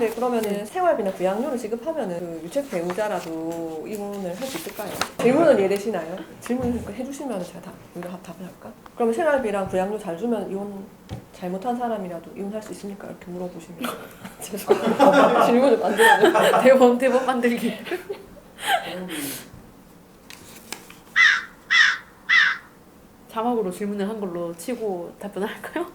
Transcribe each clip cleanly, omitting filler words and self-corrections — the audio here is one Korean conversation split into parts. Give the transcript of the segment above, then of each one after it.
근데 그러면은 생활비나 부양료를 지급하면은 그 유책 배우자라도 이혼을 할 수 있을까요? 질문을 이해되시나요? 질문 해주시면 제가 오히려 답을 할까? 그러면 생활비랑 부양료 잘 주면 이혼 잘못한 사람이라도 이혼할 수 있습니까? 이렇게 물어보시면 죄송합니다. 질문을 만들어요. 대본 만들기. 자막으로 질문을 한 걸로 치고 답변을 할까요?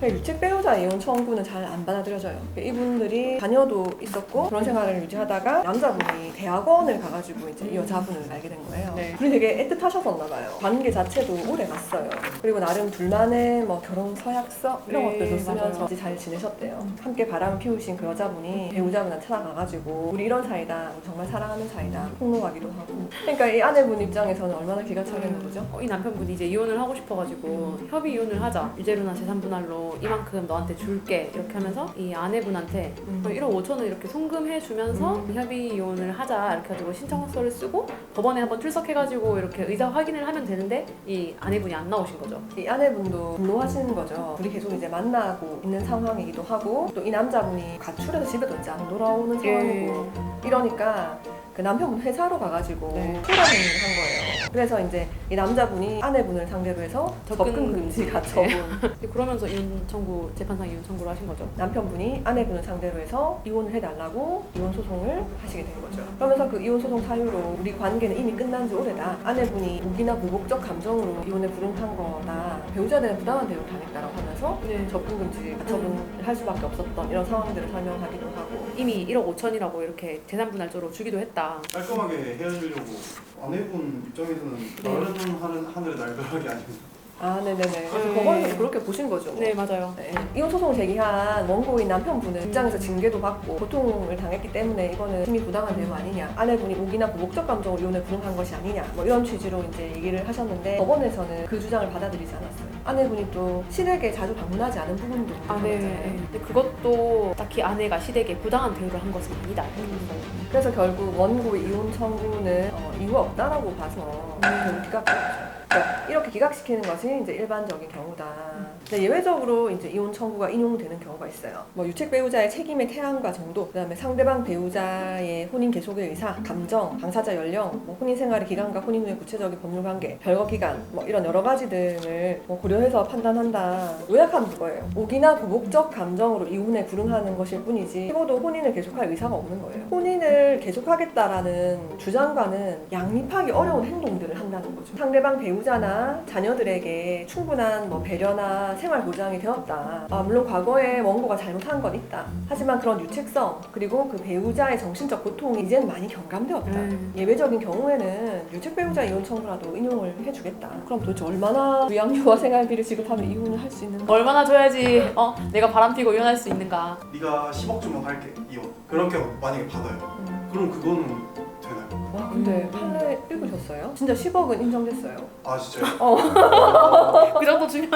유책 배우자 이혼 청구는 잘 안 받아들여져요. 이분들이 자녀도 있었고 그런 생활을 유지하다가 남자분이 대학원을 가가지고 이제 이 여자분을 알게 된 거예요. 네. 둘이 되게 애틋하셨었나 봐요. 관계 자체도 오래 갔어요. 그리고 나름 둘만의 뭐 결혼 서약서 이런 네, 것들도 쓰면서 맞아요. 잘 지내셨대요. 함께 바람을 피우신 그 여자분이 배우자분한테 찾아가가지고 우리 이런 사이다, 우리 정말 사랑하는 사이다 폭로하기도 하고. 그러니까 이 아내분 입장에서는 얼마나 기가 차겠는 거죠? 이 남편분이 이제 이혼을 하고 싶어가지고 협의 이혼을 하자, 유죄로나 재산 분할로 이만큼 너한테 줄게 이렇게 하면서 이 아내분한테 1억 5천을 이렇게 송금해주면서 협의 이혼을 하자 이렇게 해가지고 신청서를 쓰고 법원에 한번 출석해가지고 이렇게 의사 확인을 하면 되는데 이 아내분이 안 나오신 거죠. 이 아내분도 분노하시는 거죠. 둘이 계속 이제 만나고 있는 상황이기도 하고 또 이 남자분이 가출해서 집에도 이제 안 돌아오는 상황이고 이러니까 그 남편분 회사로 가가지고 네. 출연을 한 거예요. 그래서 이제 이 남자분이 아내분을 상대로 해서 접근 금지 가처분. 그러면서 이혼 청구, 재판상 이혼 청구를 하신 거죠. 남편분이 아내분을 상대로 해서 이혼을 해달라고 이혼 소송을 하시게 된 거죠. 그러면서 그 이혼 소송 사유로 우리 관계는 이미 끝난 지 오래다. 아내분이 우기나 보복적 감정으로 이혼에 불응한 거다. 배우자들은 부당한 대우를 당했다라고 하면서 네. 접근 금지 가처분을 할 수밖에 없었던 이런 상황들을 설명하기도 하고. 이미 1억 5천이라고 이렇게 재산 분할조로 주기도 했다. 깔끔하게 헤어지려고 아내분 입장에서는 다른 하늘의 날벼락이 아닙니다. 아, 네네네. 그래서 네. 법원에서 그렇게 보신 거죠. 네, 맞아요. 네. 이혼 소송을 제기한 원고인 남편분은 입장에서 징계도 받고 고통을 당했기 때문에 이거는 힘이 부당한 대우 아니냐, 아내분이 우기나 보복적 감정으로 이혼에 불응한 것이 아니냐, 뭐 이런 취지로 이제 얘기를 하셨는데 법원에서는 그 주장을 받아들이지 않았어요. 아내분이 또 시댁에 자주 방문하지 않은 부분도 아, 네. 있잖아요. 근데 그것도 딱히 아내가 시댁에 부당한 대우를 한 것은 아니다. 그래서 결국 원고 이혼 청구는 이유 없다라고 봐서 결국 기각됐죠. 그러니까 이렇게 기각시키는 것이 이제 일반적인 경우다. 근데 예외적으로 이제 이혼 청구가 인용되는 경우가 있어요. 뭐 유책 배우자의 책임의 태양과 정도, 그다음에 상대방 배우자의 혼인 계속의 의사, 감정, 당사자 연령, 뭐 혼인 생활의 기간과 혼인 후의 구체적인 법률 관계, 별거 기간, 뭐 이런 여러 가지 등을 뭐 고려해서 판단한다. 요약하면 그거예요. 우기나 보복적 감정으로 이혼에 불응하는 것일 뿐이지 피고도 혼인을 계속할 의사가 없는 거예요. 혼인을 계속하겠다라는 주장과는 양립하기 어려운 행동들을 한다는 거죠. 상대방 배우자나 자녀들에게 충분한 뭐 배려나 생활 보장이 되었다. 물론 과거에 원고가 잘못한 건 있다. 하지만 그런 유책성 그리고 그 배우자의 정신적 고통이 이제는 많이 경감되었다. 예외적인 경우에는 유책 배우자 이혼 청구라도 인용을 해주겠다. 그럼 도대체 얼마나 부양료와 생활비를 지급하면 이혼을 할 수 있는가? 얼마나 줘야지 내가 바람피고 이혼할 수 있는가. 네가 10억 주면 할게 이혼. 그렇게 만약에 받아요. 그럼 그거는 되나요? 와, 근데 판례 읽으셨어요? 진짜 10억은 인정됐어요. 아 진짜요? 그 정도 주면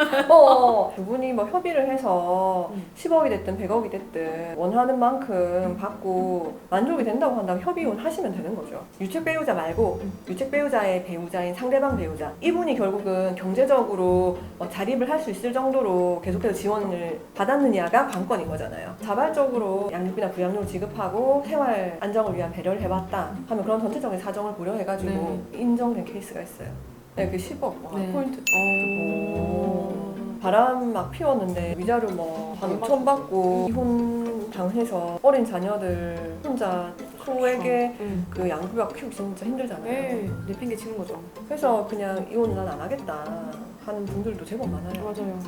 두 분이 뭐 협의를 해서 10억이 됐든 100억이 됐든 원하는 만큼 받고 만족이 된다고 한다면 협의 이혼 하시면 되는 거죠. 유책 배우자 말고 유책 배우자의 배우자인 상대방 배우자, 이분이 결국은 경제적으로 자립을 할 수 있을 정도로 계속해서 지원을 받았느냐가 관건인 거잖아요. 자발적으로 양육비나 부양료를 지급하고 생활 안정을 위한 배려를 해봤다 하면 그런 전체적인 사정을 고려해가지고 인정된 케이스가 있어요. 네, 그 10억 네. 포인트. 바람 막 피웠는데 위자료 한 5천 받고 이혼 당해서 어린 자녀들 혼자 소에게 그 양육비가 키우기 진짜 힘들잖아요. 네, 내팽개치는 거죠. 그래서 그냥 이혼 난 안 하겠다 하는 분들도 제법 많아요. 맞아요.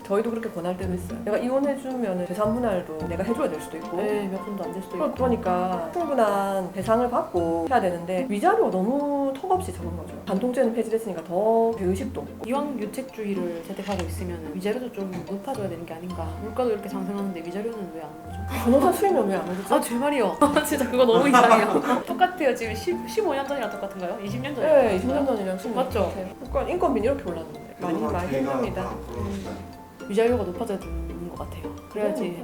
저희도 그렇게 권할 때도 있어요. 내가 이혼해주면 재산 분할도 내가 해줘야 될 수도 있고. 네, 몇 푼도 안 될 수도 있고. 그러니까 충분한 배상을 받고 해야 되는데 위자료 너무 턱없이 적은 거죠. 간통죄는 폐지됐으니까 더 배의식도 없고. 이왕 유책주의를 채택하고 있으면 위자료도 좀 높아져야 되는 게 아닌가. 물가도 이렇게 상승하는데 위자료는 왜 안 오르죠? 변호사 수임료 왜 안 오르죠? 아, 제 말이요. 진짜 그거 너무 이상해요. 똑같아요. 지금 15년 전이랑 똑같은가요? 20년 전이랑 네, 20년 전이랑 10년 맞죠? 그러니까 인건비는 이렇게 올랐는데 많이 힘듭니다. 위자료가 높아져야 되는 것 같아요. 그래야지,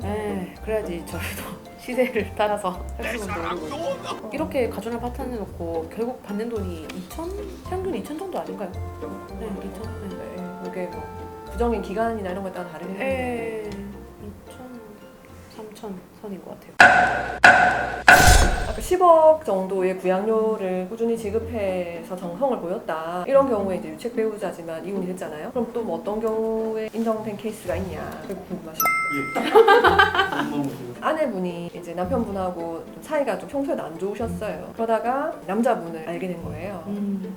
그래야지 저희도 시세를 따라서 횟수금도 오르고 이렇게 가전을 파탄해놓고 결국 받는 돈이 2천? 평균 2천 정도 아닌가요? 네, 2천. 네. 네, 이게 뭐 부정인 기간이나 이런 거에 따라 다르긴 한데 네. 2천, 3천 선인 것 같아요. 아까 10억 정도의 구양료를 꾸준히 지급해서 정성을 보였다. 이런 경우에 이제 유책 배우자지만 이혼이 됐잖아요. 그럼 또 뭐 어떤 경우에 인정된 케이스가 있냐? 그게 궁금하시죠? 예. 너무 아내분이 이제 남편분하고 좀 사이가 좀 평소에도 안 좋으셨어요. 그러다가 남자분을 알게 된 거예요.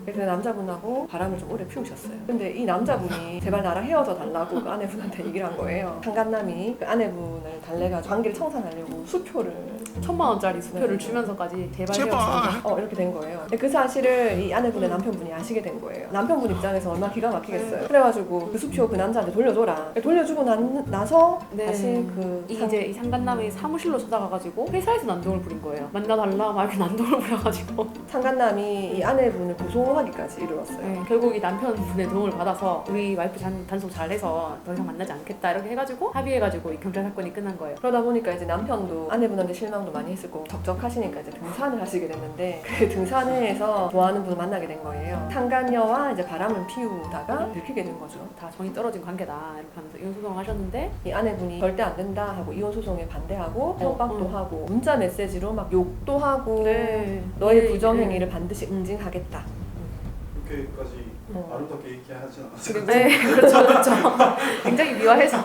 그래서 남자분하고 바람을 좀 오래 피우셨어요. 근데 이 남자분이 제발 나랑 헤어져 달라고 그 아내분한테 얘기를 한 거예요. 상간남이 그 아내분을 달래가지고 관계를 청산하려고 수표를 1,000만 원짜리 수표를 네. 주면서까지 제발 제발. 헤어지자. 이렇게 된 거예요. 근데 그 사실을 이 아내분의 남편분이 아시게 된 거예요. 남편분 입장에서 얼마나 기가 막히겠어요. 그래가지고 그 수표 그 남자한테 돌려줘라. 돌려주고 나서 네. 다시 그 이제 이 상간남이 사무실로 찾아가가지고 회사에서 난동을 부린 거예요. 만나달라 막 이렇게 난동을 부려가지고 상간남이 이 아내분을 고소하기까지 이르렀어요. 네, 결국 이 남편분의 도움을 받아서 우리 와이프 단속 잘해서 더 이상 만나지 않겠다 이렇게 해가지고 합의해가지고 이 경찰 사건이 끝난 거예요. 그러다 보니까 이제 남편도 아내분한테 실망도 많이 했을 거고 적적하시니까 이제 등산을 하시게 됐는데 그 등산회에서 좋아하는 분을 만나게 된 거예요. 상간녀와 이제 바람을 피우다가 들키게 된 거죠. 다 정이 떨어진 관계다 이렇게 하면서 이혼 소송을 하셨는데 이 아내분이 절대 안 된다 하고 이혼 소송에 반대하고 협박도 하고 문자 메시지로 막 욕도 하고 너의 네, 부정행위를 반드시 응징하겠다. 그렇게까지 아름답게 얘기하진 않았어요. 그리고 네 그렇죠 그렇죠 굉장히 미화해서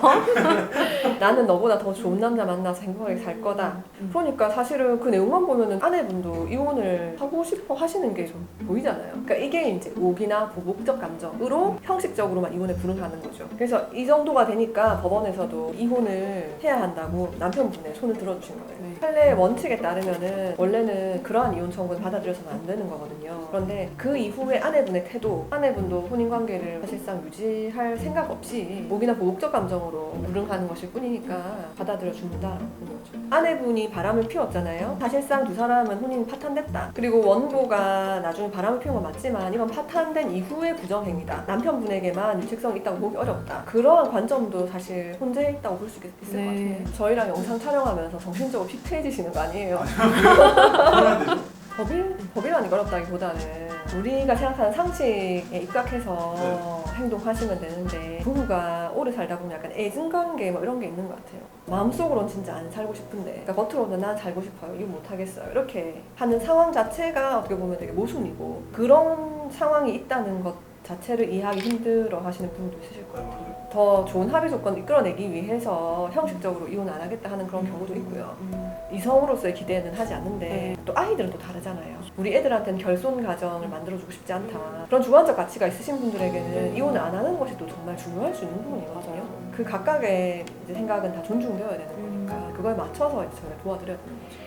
나는 너보다 더 좋은 남자 만나서 행복하게 살 거다. 그러니까 사실은 그 내용만 보면은 아내분도 이혼을 하고 싶어 하시는 게 좀 보이잖아요. 그러니까 이게 이제 오기나 보복적 감정으로 형식적으로만 이혼에 불응하는 거죠. 그래서 이 정도가 되니까 법원에서도 이혼을 해야 한다고 남편분의 손을 들어주신 거예요. 네. 판례 원칙에 따르면은 원래는 그러한 이혼 청구는 받아들여서는 안 되는 거거든요. 그런데 그 이후에 아내분의 태도, 아내분도 혼인 관계를 사실상 유지할 생각 없이 오기나 보복적 감정으로 불응하는 것일 뿐이니까 받아들여 준다는 거죠. 아내분이 바람을 피웠잖아요. 사실상 두 사람은 혼인이 파탄됐다. 그리고 원고가 나중에 바람을 피운 건 맞지만 이건 파탄된 이후의 부정행위다. 남편분에게만 유책성이 있다고 보기 어렵다. 그러한 관점도 사실 혼재해 있다고 볼 수 있을 것 네. 같아요. 저희랑 영상 촬영하면서 정신적으로 피폐해지시는 거 아니에요? 그래야 되죠. 법이라는 게 어렵다기보다는 우리가 생각하는 상식에 입각해서 행동하시면 되는데 부부가 오래 살다 보면 약간 애증관계 뭐 이런 게 있는 것 같아요. 마음속으로는 진짜 안 살고 싶은데 그러니까 겉으로는 난 살고 싶어요. 이거 못하겠어요. 이렇게 하는 상황 자체가 어떻게 보면 되게 모순이고 그런 상황이 있다는 것 자체를 이해하기 힘들어 하시는 분도 있으실 것 같아요. 더 좋은 합의 조건을 이끌어내기 위해서 형식적으로 이혼 안 하겠다 하는 그런 경우도 있고요. 이성으로서의 기대는 하지 않는데 또 아이들은 또 다르잖아요. 우리 애들한테는 결손 가정을 만들어주고 싶지 않다. 그런 주관적 가치가 있으신 분들에게는 이혼을 안 하는 것이 또 정말 중요할 수 있는 부분이거든요. 그 각각의 이제 생각은 다 존중되어야 되는 거니까 그걸 맞춰서 이제 저희가 도와드려야 되는 거죠.